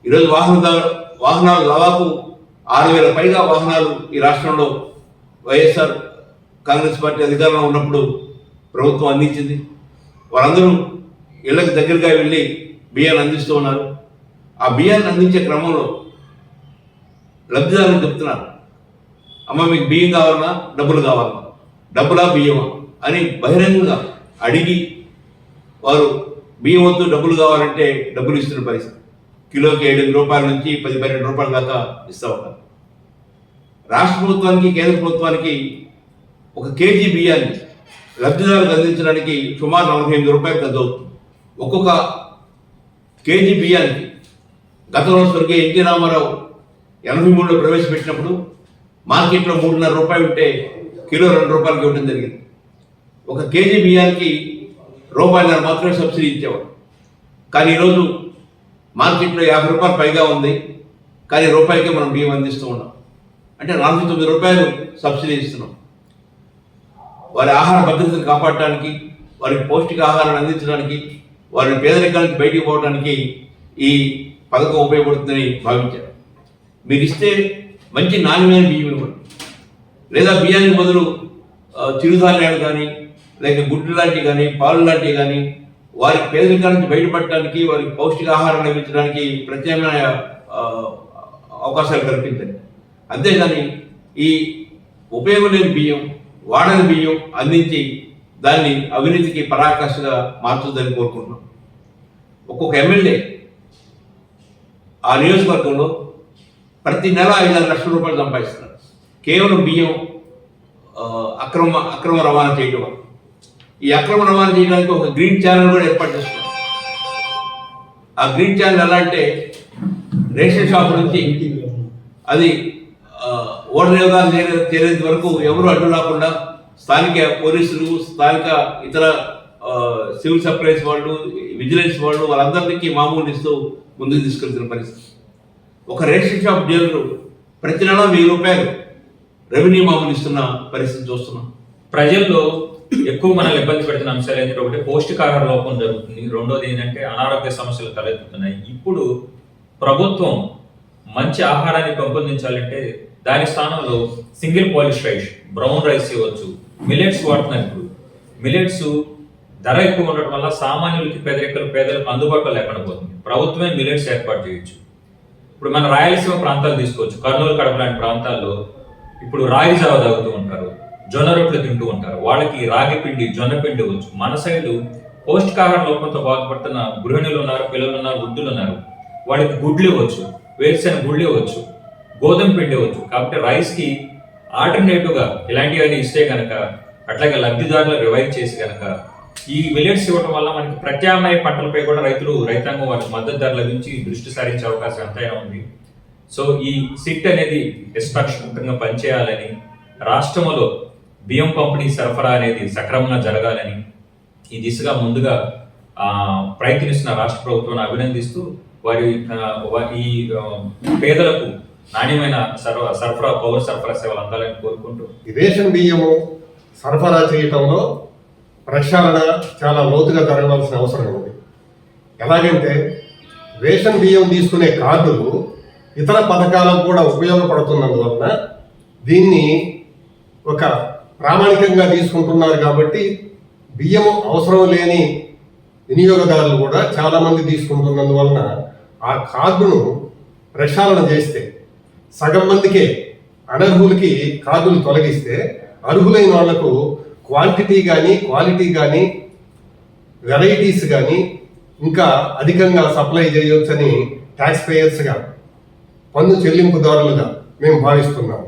ఈరోజు వాహనాలు దాదాపు 6,000 పైగా వాహనాలు ఈ రాష్ట్రంలో వైఎస్ఆర్ కాంగ్రెస్ పార్టీ అధికారంలో ఉన్నప్పుడు ప్రభుత్వం అందించింది. వారందరూ ఇళ్లకు దగ్గరగా వెళ్ళి బియ్యాన్ని అందిస్తూ ఉన్నారు. ఆ బియ్యాన్ని అందించే క్రమంలో లబ్ధిదారులు చెప్తున్నారు, అమ్మ మీకు బియ్యం కావాలన్నా డబ్బులు కావాలన్నా, డబ్బులా బియ్యమా అని బహిరంగంగా అడిగి వారు బియ్యం వద్దు డబ్బులు కావాలంటే డబ్బులు ఇస్తున్న పరిస్థితి. కిలోకి 7 రూపాయల నుంచి 10-12 రూపాయల దాకా ఇస్తూ ఉంటారు. రాష్ట్ర ప్రభుత్వానికి కేంద్ర ప్రభుత్వానికి 1 కేజీ బియ్యాన్ని లబ్ధిదారులకు అందించడానికి సుమారు 48 రూపాయలు ఖర్చు అవుతుంది. ఒక్కొక్క కేజీ బియ్యానికి గతంలో స్వర్గీయ ఎన్టీ రామారావు 83లో ప్రవేశపెట్టినప్పుడు మార్కెట్లో 3.5 రూపాయలు ఉంటే కిలో 2 రూపాయలకి ఇవ్వడం జరిగింది. 1 కేజీ బియ్యానికి ₹1.5 మాత్రమే సబ్సిడీ ఇచ్చేవాడు. కానీ ఈరోజు మార్కెట్లో 50 రూపాయలు పైగా ఉంది, కానీ రూపాయికే మనం బియ్యం అందిస్తూ ఉన్నాం. అంటే 49 రూపాయలు సబ్సిడీ ఇస్తున్నాం. వారి ఆహార భద్రతను కాపాడటానికి, వారికి పౌష్టిక ఆహారాన్ని అందించడానికి, వారిని పేదరికానికి బయటికి పోవడానికి ఈ పథకం ఉపయోగపడుతుందని భావించారు. మీరు ఇస్తే మంచి నాణ్యమైన బియ్యం ఇవ్వండి, లేదా బియ్యానికి బదులు చిరుధాన్యాలు కానీ, లేక గుడ్లు లాంటివి కానీ, పాలు లాంటివి కానీ వారికి పేదరికాల నుంచి బయటపడటానికి, వారికి పౌష్టికాహారం లభించడానికి ప్రత్యేకమైన అవకాశాలు కల్పించండి. అంతేగాని ఈ ఉపయోగం లేని బియ్యం, వాడని బియ్యం అందించి దాన్ని అవినీతికి పరాకాష్ఠగా మార్చొద్దని కోరుకుంటున్నాం. ఒక్కొక్క ఎమ్మెల్యే ఆ నియోజకవర్గంలో ప్రతి నెల 5-6 లక్షల రూపాయలు సంపాదిస్తున్నారు కేవలం బియ్యం అక్రమ రవాణా చేయడం వల్ల. ఈ అక్రమ రవాణా చేయడానికి ఒక గ్రీన్ ఛానల్ కూడా ఏర్పాటు చేస్తున్నారు. ఆ గ్రీన్ ఛానల్ ఎలా అంటే రేషన్ షాప్ నుంచి అది ఓటర్ యోగాలు చేరేంత వరకు ఎవరు అడ్డు రాకుండా స్థానిక పోలీసులు, స్థానిక ఇతర సివిల్ సప్లైస్ వాళ్ళు, విజిలెన్స్ వాళ్ళు వాళ్ళందరికీ మామూలు ఇస్తూ ముందుకు తీసుకెళ్తున్న పరిస్థితి. ఒక రేషన్ షాప్ డీలరు ప్రతి నెల 1000 రూపాయలు రెవెన్యూ మామూలు ఇస్తున్న పరిస్థితి చూస్తున్నాం. ప్రజల్లో ఎక్కువ మనల్ని ఇబ్బంది పెడుతున్న అంశాలు ఏంటంటే, ఒకటి పౌష్టికాహార లోపం జరుగుతుంది, రెండోది ఏంటంటే అనారోగ్య సమస్యలు తలెత్తుతున్నాయి. ఇప్పుడు ప్రభుత్వం మంచి ఆహారాన్ని పెంపొందించాలంటే దాని స్థానంలో single polish rice, brown rice ఇవ్వచ్చు, మిల్లెట్స్ వాడుతున్నారు. ఇప్పుడు మిల్లెట్స్ ధర ఎక్కువ ఉండటం వల్ల సామాన్యులకి పేదలకు అందుబాటులో లేకుండా పోతుంది. ప్రభుత్వమే మిల్లెట్స్ ఏర్పాటు చేయొచ్చు. ఇప్పుడు మన రాయలసీమ ప్రాంతాలు తీసుకోవచ్చు, కర్నూలు, కడప లాంటి ప్రాంతాల్లో ఇప్పుడు రాగి జావ తాగుతూ ఉంటారు, జొన్న రొట్టెలు తింటూ ఉంటారు. వాళ్ళకి రాగి పిండి, జొన్న పిండి ఇవ్వచ్చు. మన సైడు పౌష్టికాహార లోపంతో బాధపడుతున్న గృహిణులు ఉన్నారు, పిల్లలు ఉన్నారు, వృద్ధులు ఉన్నారు. వాళ్ళకి గుడ్లు ఇవ్వచ్చు, వేరుశెనగ గుడ్లు ఇవ్వచ్చు, గోధుమ పిండి ఇవ్వచ్చు. కాబట్టి రైస్కి ఆల్టర్నేటివ్గా ఇలాంటివన్నీ ఇస్తే కనుక, అట్లాగే లబ్ధిదారులు రివైవ్ చేసి కనుక ఈ మిల్లెట్స్ ఇవ్వడం వల్ల మనకి ప్రత్యామ్నాయ పంటలపై కూడా రైతాంగం వాళ్ళకి మద్దతు ధర లభించి దృష్టి సారించే అవకాశం ఎంతైనా ఉంది. సో ఈ సిట్ అనేది నిష్పక్షపాతంగా పనిచేయాలని, రాష్ట్రంలో బియ్యం పంపిణీ సరఫరా అనేది సక్రమంగా జరగాలని ఈ దిశగా ముందుగా ప్రయత్నిస్తున్న రాష్ట్ర ప్రభుత్వాన్ని అభినందిస్తూ ఈ పేదలకు నాణ్యమైన పౌర సరఫరా సేవలు అందాలని కోరుకుంటూ, రేషన్ బియ్యము సరఫరా చేయటంలో ప్రక్షాళన చాలా లోతుగా జరగవలసిన అవసరం ఉంది. ఎలాగంటే రేషన్ బియ్యం తీసుకునే కార్డులు ఇతర పథకాలకు కూడా ఉపయోగపడుతున్నందువలన దీన్ని ఒక ప్రామాణికంగా తీసుకుంటున్నారు. కాబట్టి బియ్యం అవసరం లేని వినియోగదారులు కూడా చాలామంది తీసుకుంటున్నందువలన ఆ కార్డును ప్రక్షాళన చేస్తే, సగం మందికే అనర్హులకి కార్డులు తొలగిస్తే అర్హులైన వాళ్లకు క్వాంటిటీ కానీ, క్వాలిటీ కానీ, వెరైటీస్ కానీ ఇంకా అధికంగా సప్లై చేయవచ్చని ట్యాక్స్ పేయర్స్గా, పన్ను చెల్లింపుదారులుగా మేము భావిస్తున్నాము.